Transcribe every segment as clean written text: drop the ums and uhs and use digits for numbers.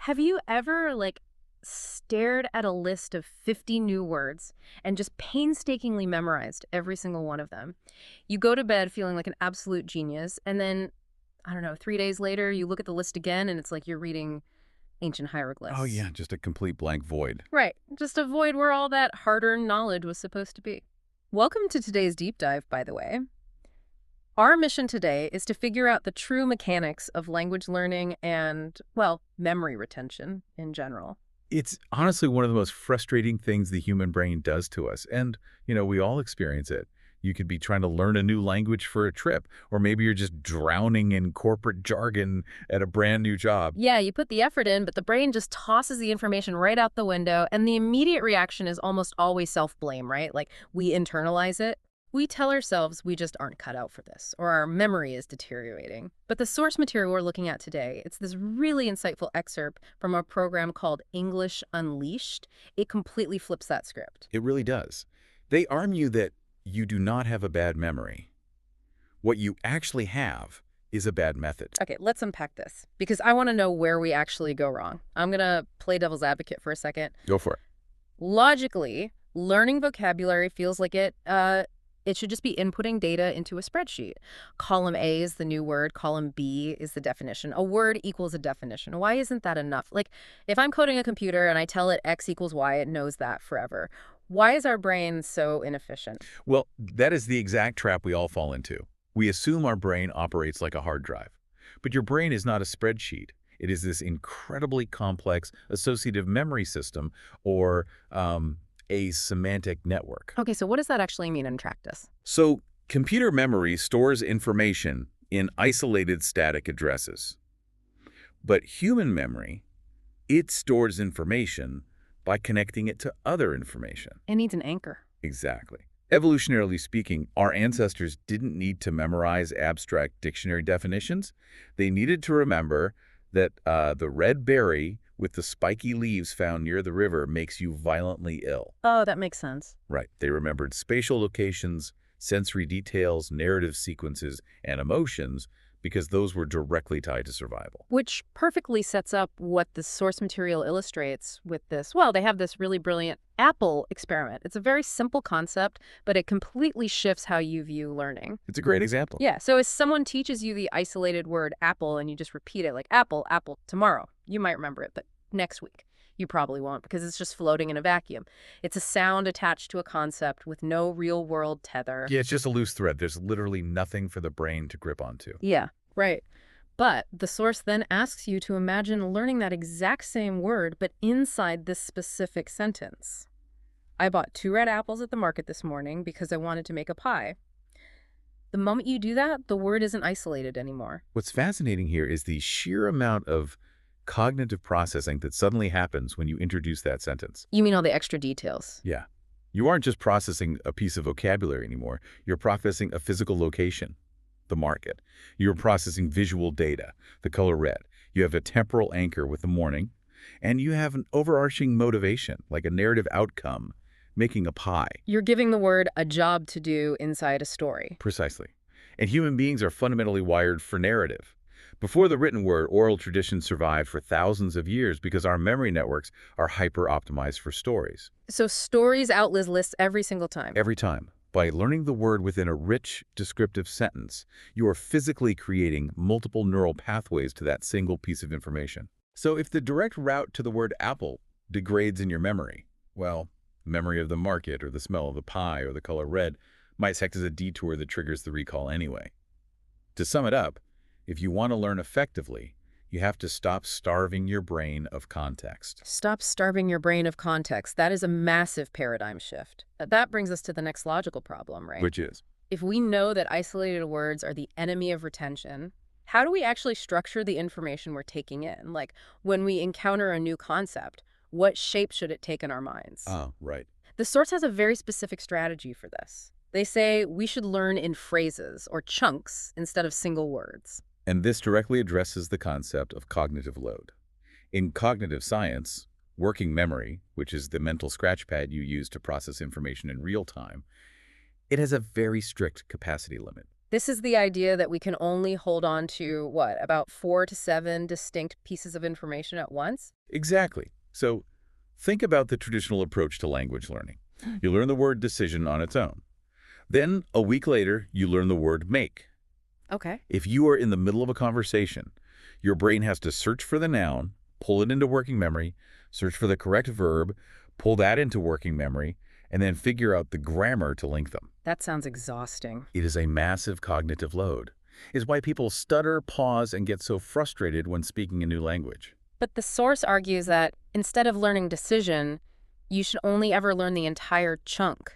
Have you ever, stared at a list of 50 new words and just painstakingly memorized every single one of them? You go to bed feeling like an absolute genius, and then, I don't know, 3 days later, you look at the list again, and it's like you're reading ancient Oh, hieroglyphs. yeah, just a complete blank void. Right. Just a void where all that hard-earned knowledge was supposed to be. Welcome to today's deep dive, by the way. Our mission today is to figure out the true mechanics of language learning and, well, memory retention in general. It's honestly one of the most frustrating things the human brain does to us. And, we all experience it. You could be trying to learn a new language for a trip, or maybe you're just drowning in corporate jargon at a brand new job. Yeah, you put the effort in, but the brain just tosses the information right out the window, and the immediate reaction is almost always self-blame, right? Like, we internalize it. We tell ourselves we just aren't cut out for this, or our memory is deteriorating. But the source material we're looking at today, it's this really insightful excerpt from a program called English Unleashed. It completely flips that script. It really does. They arm you that you do not have a bad memory. What you actually have is a bad method. Okay, let's unpack this, because I want to know where we actually go wrong. I'm going to play devil's advocate for a second. Go for it. Logically, learning vocabulary feels like it should just be inputting data into a spreadsheet. Column A is the new word. Column B is the definition. A word equals a definition. Why isn't that enough? Like, if I'm coding a computer and I tell it X equals Y, it knows that forever. Why is our brain so inefficient? Well, that is the exact trap we all fall into. We assume our brain operates like a hard drive. But your brain is not a spreadsheet. It is this incredibly complex associative memory system, or a semantic network. Okay, so what does that actually mean in practice? So, computer memory stores information in isolated static addresses. But human memory, it stores information by connecting it to other information. It needs an anchor. Exactly. Evolutionarily speaking, our ancestors didn't need to memorize abstract dictionary definitions. They needed to remember that the red berry with the spiky leaves found near the river makes you violently ill. Oh, that makes sense. Right. They remembered spatial locations, sensory details, narrative sequences, and emotions because those were directly tied to survival. Which perfectly sets up what the source material illustrates with this. Well, they have this really brilliant apple experiment. It's a very simple concept, but it completely shifts how you view learning. It's a great example. Yeah, so if someone teaches you the isolated word apple and you just repeat it like apple, apple, tomorrow, you might remember it, but next week you probably won't because it's just floating in a vacuum. It's a sound attached to a concept with no real-world tether. Yeah, it's just a loose thread. There's literally nothing for the brain to grip onto. Yeah, right. But the source then asks you to imagine learning that exact same word, but inside this specific sentence. I bought 2 red apples at the market this morning because I wanted to make a pie. The moment you do that, the word isn't isolated anymore. What's fascinating here is the sheer amount of cognitive processing that suddenly happens when you introduce that sentence. You mean all the extra details? Yeah. You aren't just processing a piece of vocabulary anymore. You're processing a physical location, the market. You're processing visual data, the color red. You have a temporal anchor with the morning, and you have an overarching motivation, like a narrative outcome, making a pie. You're giving the word a job to do inside a story. Precisely. And human beings are fundamentally wired for narrative. Before the written word, oral tradition survived for thousands of years because our memory networks are hyper-optimized for stories. So stories outlive lists every single time. Every time. By learning the word within a rich, descriptive sentence, you are physically creating multiple neural pathways to that single piece of information. So if the direct route to the word apple degrades in your memory, well, memory of the market or the smell of the pie or the color red might act as a detour that triggers the recall anyway. To sum it up, if you want to learn effectively, you have to stop starving your brain of context. Stop starving your brain of context. That is a massive paradigm shift. That brings us to the next logical problem, right? Which is? If we know that isolated words are the enemy of retention, how do we actually structure the information we're taking in? Like, when we encounter a new concept, what shape should it take in our minds? Oh, right. The source has a very specific strategy for this. They say we should learn in phrases or chunks instead of single words. And this directly addresses the concept of cognitive load. In cognitive science, working memory, which is the mental scratchpad you use to process information in real time, it has a very strict capacity limit. This is the idea that we can only hold on to, what, about 4 to 7 distinct pieces of information at once? Exactly. So think about the traditional approach to language learning. You learn the word decision on its own. Then, a week later, you learn the word make. Okay. If you are in the middle of a conversation, your brain has to search for the noun, pull it into working memory, search for the correct verb, pull that into working memory, and then figure out the grammar to link them. That sounds exhausting. It is a massive cognitive load. It's why people stutter, pause, and get so frustrated when speaking a new language. But the source argues that instead of learning decision, you should only ever learn the entire chunk.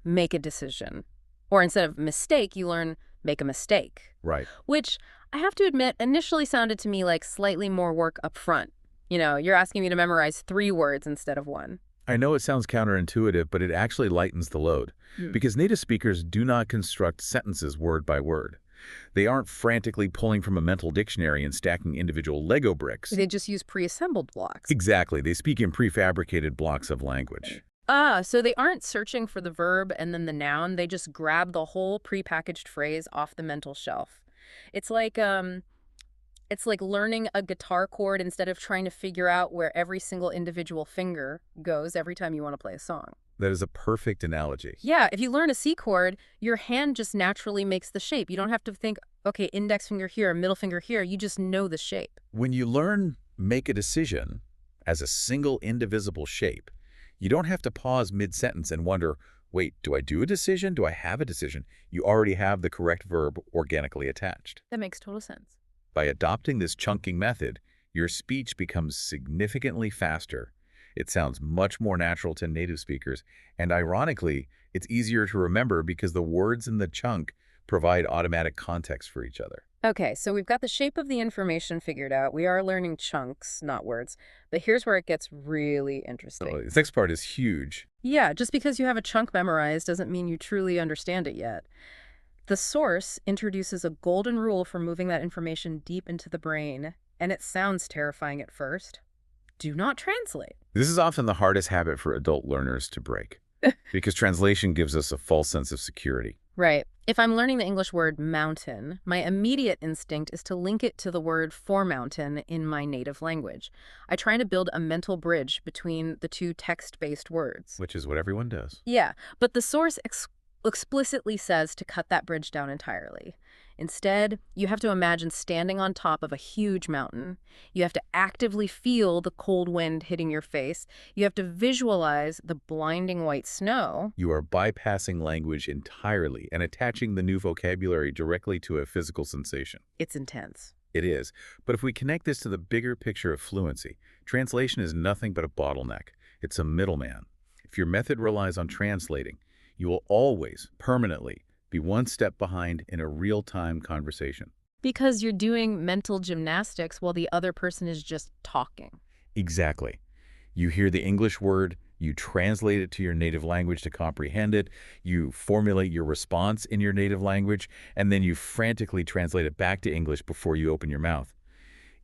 Make a decision. Or instead of mistake, you learn make a mistake. Right. Which, I have to admit, initially sounded to me like slightly more work up front. You know, you're asking me to memorize 3 words instead of 1. I know it sounds counterintuitive, but it actually lightens the load. Because native speakers do not construct sentences word by word. They aren't frantically pulling from a mental dictionary and stacking individual Lego bricks. They just use pre-assembled blocks. Exactly. They speak in prefabricated blocks of language. Ah, so they aren't searching for the verb and then the noun. They just grab the whole prepackaged phrase off the mental shelf. It's like learning a guitar chord instead of trying to figure out where every single individual finger goes every time you want to play a song. That is a perfect analogy. Yeah, if you learn a C chord, your hand just naturally makes the shape. You don't have to think, okay, index finger here, middle finger here. You just know the shape. When you learn make a decision as a single indivisible shape, you don't have to pause mid-sentence and wonder, wait, do I do a decision? Do I have a decision? You already have the correct verb organically attached. That makes total sense. By adopting this chunking method, your speech becomes significantly faster. It sounds much more natural to native speakers, and ironically, it's easier to remember because the words in the chunk provide automatic context for each other. Okay, so we've got the shape of the information figured out. We are learning chunks, not words. But here's where it gets really interesting. This next part is huge. Yeah, just because you have a chunk memorized doesn't mean you truly understand it yet. The source introduces a golden rule for moving that information deep into the brain, and it sounds terrifying at first. Do not translate. This is often the hardest habit for adult learners to break, because translation gives us a false sense of security. Right. If I'm learning the English word mountain, my immediate instinct is to link it to the word for mountain in my native language. I try to build a mental bridge between the two text-based words. Which is what everyone does. Yeah, but the source explicitly says to cut that bridge down entirely. Instead, you have to imagine standing on top of a huge mountain. You have to actively feel the cold wind hitting your face. You have to visualize the blinding white snow. You are bypassing language entirely and attaching the new vocabulary directly to a physical sensation. It's intense. It is. But if we connect this to the bigger picture of fluency, translation is nothing but a bottleneck. It's a middleman. If your method relies on translating, you will always, permanently, be one step behind in a real-time conversation. Because you're doing mental gymnastics while the other person is just talking. Exactly. You hear the English word, you translate it to your native language to comprehend it, you formulate your response in your native language, and then you frantically translate it back to English before you open your mouth.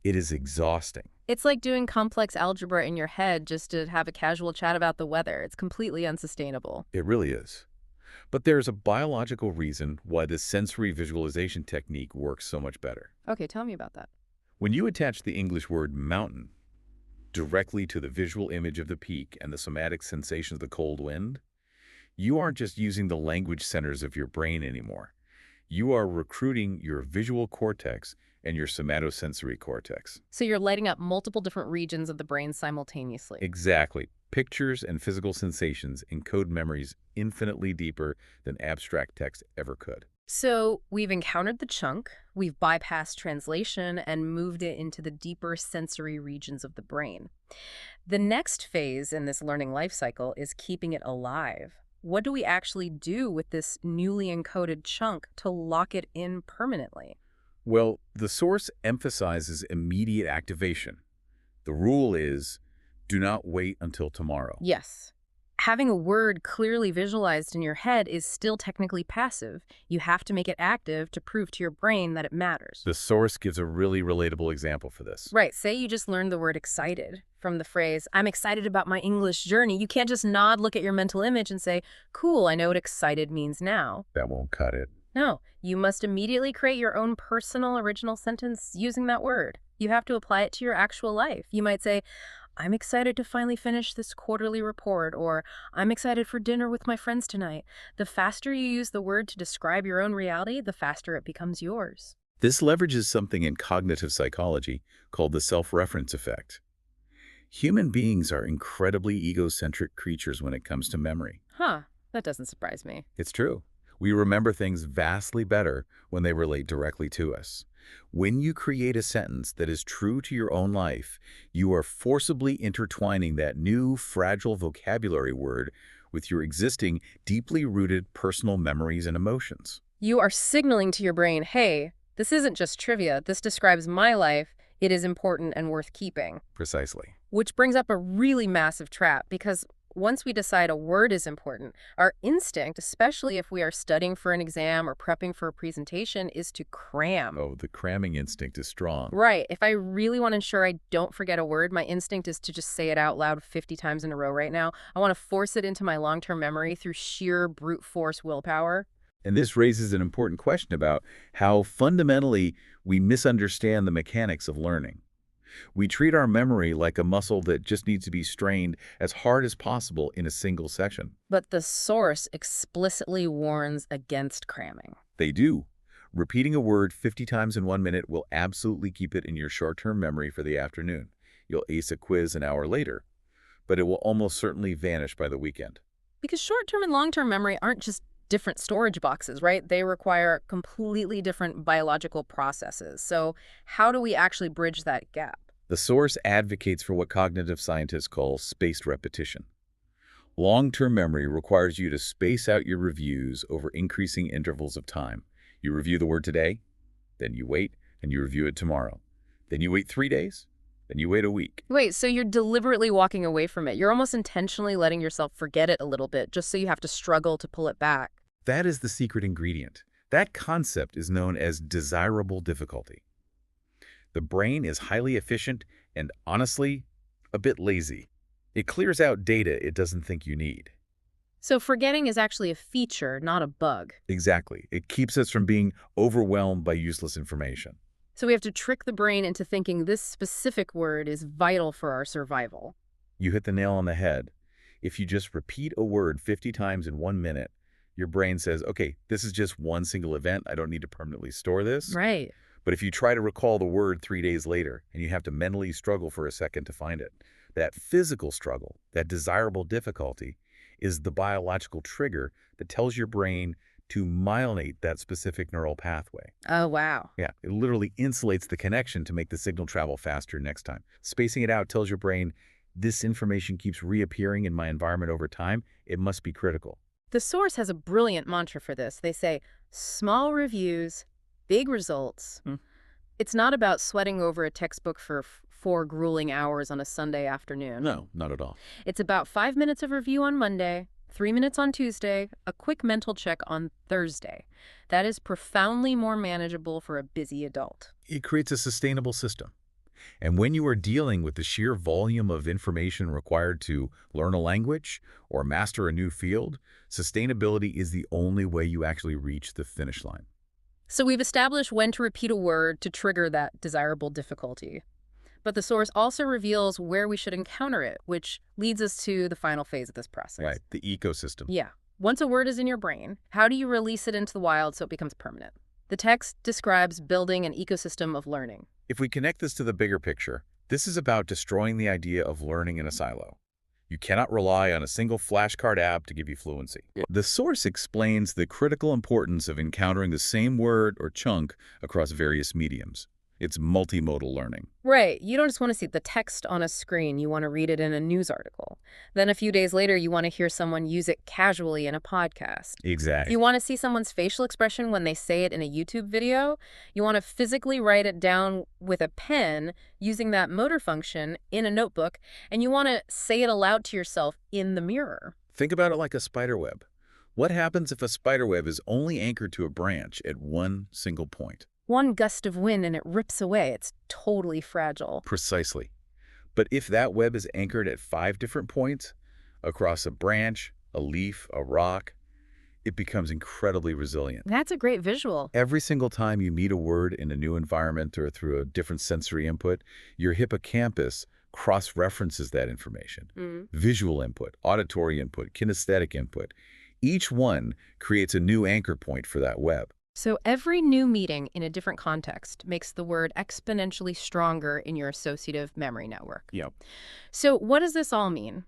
It is exhausting. It's like doing complex algebra in your head just to have a casual chat about the weather. It's completely unsustainable. It really is. But there's a biological reason why this sensory visualization technique works so much better. Okay, tell me about that. When you attach the English word mountain directly to the visual image of the peak and the somatic sensation of the cold wind, you aren't just using the language centers of your brain anymore. You are recruiting your visual cortex and your somatosensory cortex. So you're lighting up multiple different regions of the brain simultaneously. Exactly. Pictures and physical sensations encode memories infinitely deeper than abstract text ever could. So we've encountered the chunk, we've bypassed translation, and moved it into the deeper sensory regions of the brain. The next phase in this learning life cycle is keeping it alive. What do we actually do with this newly encoded chunk to lock it in permanently? Well, the source emphasizes immediate activation. The rule is, do not wait until tomorrow. Yes. Having a word clearly visualized in your head is still technically passive. You have to make it active to prove to your brain that it matters. The source gives a really relatable example for this. Right. Say you just learned the word excited from the phrase, I'm excited about my English journey. You can't just nod, look at your mental image, and say, cool, I know what excited means now. That won't cut it. No, you must immediately create your own personal original sentence using that word. You have to apply it to your actual life. You might say, I'm excited to finally finish this quarterly report, or I'm excited for dinner with my friends tonight. The faster you use the word to describe your own reality, the faster it becomes yours. This leverages something in cognitive psychology called the self-reference effect. Human beings are incredibly egocentric creatures when it comes to memory. Huh, that doesn't surprise me. It's true. We remember things vastly better when they relate directly to us. When you create a sentence that is true to your own life, you are forcibly intertwining that new, fragile vocabulary word with your existing, deeply rooted personal memories and emotions. You are signaling to your brain, hey, this isn't just trivia. This describes my life. It is important and worth keeping. Precisely. Which brings up a really massive trap because once we decide a word is important, our instinct, especially if we are studying for an exam or prepping for a presentation, is to cram. Oh, the cramming instinct is strong. Right. If I really want to ensure I don't forget a word, my instinct is to just say it out loud 50 times in a row right now. I want to force it into my long-term memory through sheer brute force willpower. And this raises an important question about how fundamentally we misunderstand the mechanics of learning. We treat our memory like a muscle that just needs to be strained as hard as possible in a single session. But the source explicitly warns against cramming. They do. Repeating a word 50 times in 1 minute will absolutely keep it in your short-term memory for the afternoon. You'll ace a quiz an hour later, but it will almost certainly vanish by the weekend. Because short-term and long-term memory aren't just different storage boxes, right? They require completely different biological processes. So how do we actually bridge that gap? The source advocates for what cognitive scientists call spaced repetition. Long-term memory requires you to space out your reviews over increasing intervals of time. You review the word today, then you wait, and you review it tomorrow. Then you wait 3 days, then you wait a week. Wait, so you're deliberately walking away from it. You're almost intentionally letting yourself forget it a little bit, just so you have to struggle to pull it back. That is the secret ingredient. That concept is known as desirable difficulty. The brain is highly efficient and, honestly, a bit lazy. It clears out data it doesn't think you need. So forgetting is actually a feature, not a bug. Exactly. It keeps us from being overwhelmed by useless information. So we have to trick the brain into thinking this specific word is vital for our survival. You hit the nail on the head. If you just repeat a word 50 times in 1 minute, your brain says, okay, this is just one single event. I don't need to permanently store this. Right. But if you try to recall the word 3 days later and you have to mentally struggle for a second to find it, that physical struggle, that desirable difficulty, is the biological trigger that tells your brain to myelinate that specific neural pathway. Oh, wow. Yeah, it literally insulates the connection to make the signal travel faster next time. Spacing it out tells your brain, this information keeps reappearing in my environment over time. It must be critical. The source has a brilliant mantra for this. They say, small reviews, big results. It's not about sweating over a textbook for 4 grueling hours on a Sunday afternoon. No, not at all. It's about 5 minutes of review on Monday, 3 minutes on Tuesday, a quick mental check on Thursday. That is profoundly more manageable for a busy adult. It creates a sustainable system. And when you are dealing with the sheer volume of information required to learn a language or master a new field, sustainability is the only way you actually reach the finish line. So we've established when to repeat a word to trigger that desirable difficulty. But the source also reveals where we should encounter it, which leads us to the final phase of this process. Right, the ecosystem. Yeah. Once a word is in your brain, how do you release it into the wild so it becomes permanent? The text describes building an ecosystem of learning. If we connect this to the bigger picture, this is about destroying the idea of learning in a silo. You cannot rely on a single flashcard app to give you fluency. The source explains the critical importance of encountering the same word or chunk across various mediums. It's multimodal learning. Right. You don't just want to see the text on a screen. You want to read it in a news article. Then a few days later, you want to hear someone use it casually in a podcast. Exactly. You want to see someone's facial expression when they say it in a YouTube video. You want to physically write it down with a pen using that motor function in a notebook. And you want to say it aloud to yourself in the mirror. Think about it like a spider web. What happens if a spider web is only anchored to a branch at one single point? One gust of wind and it rips away. It's totally fragile. Precisely. But if that web is anchored at 5 different points, across a branch, a leaf, a rock, it becomes incredibly resilient. That's a great visual. Every single time you meet a word in a new environment or through a different sensory input, your hippocampus cross-references that information. Mm. Visual input, auditory input, kinesthetic input. Each one creates a new anchor point for that web. So every new meeting in a different context makes the word exponentially stronger in your associative memory network. Yep. So what does this all mean?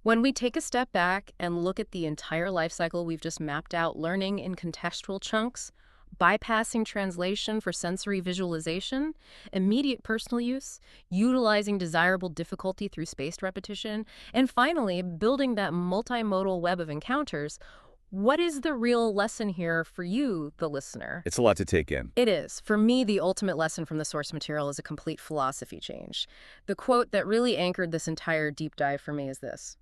When we take a step back and look at the entire life cycle we've just mapped out, learning in contextual chunks, bypassing translation for sensory visualization, immediate personal use, utilizing desirable difficulty through spaced repetition, and finally, building that multimodal web of encounters, what is the real lesson here for you, the listener? It's a lot to take in. It is. For me, the ultimate lesson from the source material is a complete philosophy change. The quote that really anchored this entire deep dive for me is this: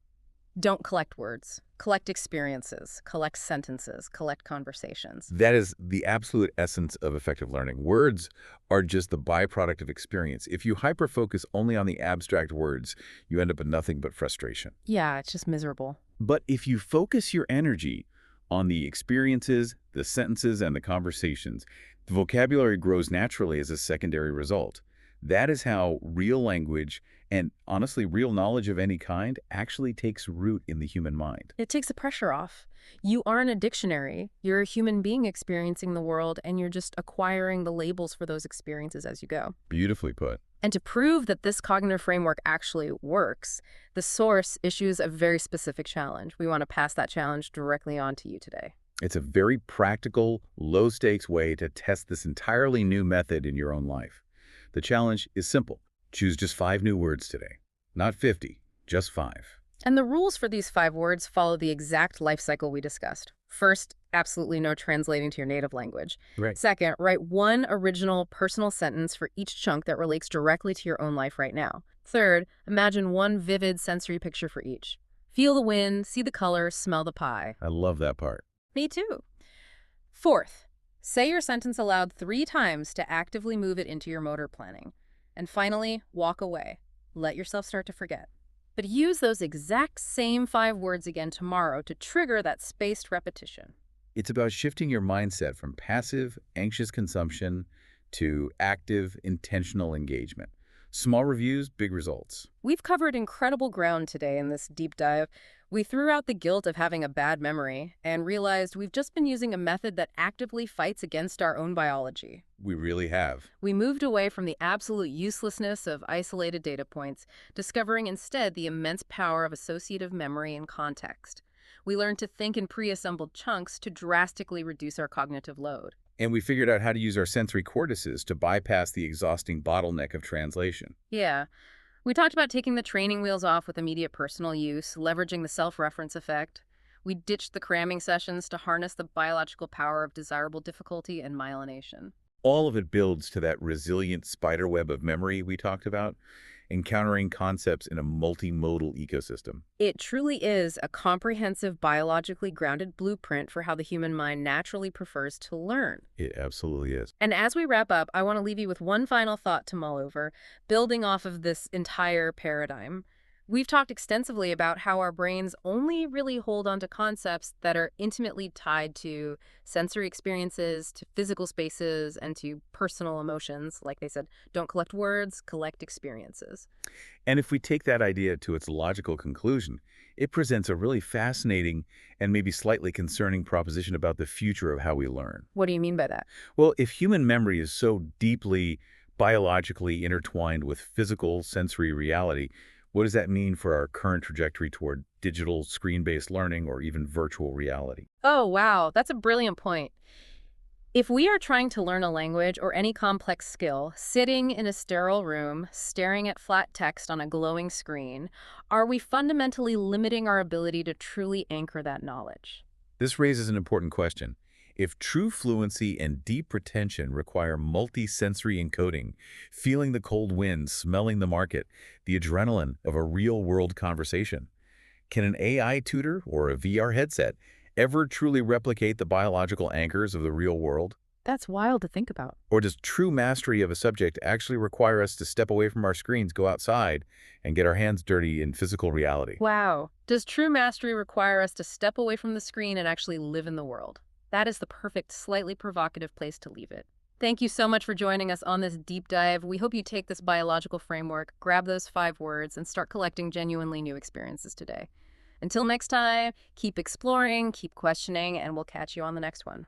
"Don't collect words. Collect experiences. Collect sentences. Collect conversations." That is the absolute essence of effective learning. Words are just the byproduct of experience. If you hyper-focus only on the abstract words, you end up with nothing but frustration. Yeah, it's just miserable. But if you focus your energy on the experiences, the sentences, and the conversations, the vocabulary grows naturally as a secondary result. That is how real language and, honestly, real knowledge of any kind actually takes root in the human mind. It takes the pressure off. You aren't a dictionary. You're a human being experiencing the world, and you're just acquiring the labels for those experiences as you go. Beautifully put. And to prove that this cognitive framework actually works, the source issues a very specific challenge. We want to pass that challenge directly on to you today. It's a very practical, low-stakes way to test this entirely new method in your own life. The challenge is simple. Choose just 5 new words today. Not 50, just 5. And the rules for these 5 words follow the exact life cycle we discussed. First, absolutely no translating to your native language. Right. Second, write one original personal sentence for each chunk that relates directly to your own life right now. Third, imagine one vivid sensory picture for each. Feel the wind, see the color, smell the pie. I love that part. Me too. Fourth, say your sentence aloud 3 times to actively move it into your motor planning. And finally, walk away. Let yourself start to forget. But use those exact same 5 words again tomorrow to trigger that spaced repetition. It's about shifting your mindset from passive, anxious consumption to active, intentional engagement. Small reviews, big results. We've covered incredible ground today in this deep dive. We threw out the guilt of having a bad memory and realized we've just been using a method that actively fights against our own biology. We really have. We moved away from the absolute uselessness of isolated data points, discovering instead the immense power of associative memory and context. We learned to think in pre-assembled chunks to drastically reduce our cognitive load. And we figured out how to use our sensory cortices to bypass the exhausting bottleneck of translation. Yeah. We talked about taking the training wheels off with immediate personal use, leveraging the self-reference effect. We ditched the cramming sessions to harness the biological power of desirable difficulty and myelination. All of it builds to that resilient spiderweb of memory we talked about, encountering concepts in a multimodal ecosystem. It truly is a comprehensive, biologically grounded blueprint for how the human mind naturally prefers to learn. It absolutely is. And as we wrap up, I want to leave you with one final thought to mull over, building off of this entire paradigm. We've talked extensively about how our brains only really hold on to concepts that are intimately tied to sensory experiences, to physical spaces, and to personal emotions. Like they said, don't collect words, collect experiences. And if we take that idea to its logical conclusion, it presents a really fascinating and maybe slightly concerning proposition about the future of how we learn. What do you mean by that? Well, if human memory is so deeply biologically intertwined with physical sensory reality, what does that mean for our current trajectory toward digital screen-based learning or even virtual reality? Oh, wow. That's a brilliant point. If we are trying to learn a language or any complex skill, sitting in a sterile room, staring at flat text on a glowing screen, are we fundamentally limiting our ability to truly anchor that knowledge? This raises an important question. If true fluency and deep retention require multi-sensory encoding, feeling the cold wind, smelling the market, the adrenaline of a real-world conversation, can an AI tutor or a VR headset ever truly replicate the biological anchors of the real world? That's wild to think about. Or does true mastery of a subject actually require us to step away from our screens, go outside, and get our hands dirty in physical reality? Wow. Does true mastery require us to step away from the screen and actually live in the world? That is the perfect, slightly provocative place to leave it. Thank you so much for joining us on this deep dive. We hope you take this biological framework, grab those 5 words, and start collecting genuinely new experiences today. Until next time, keep exploring, keep questioning, and we'll catch you on the next one.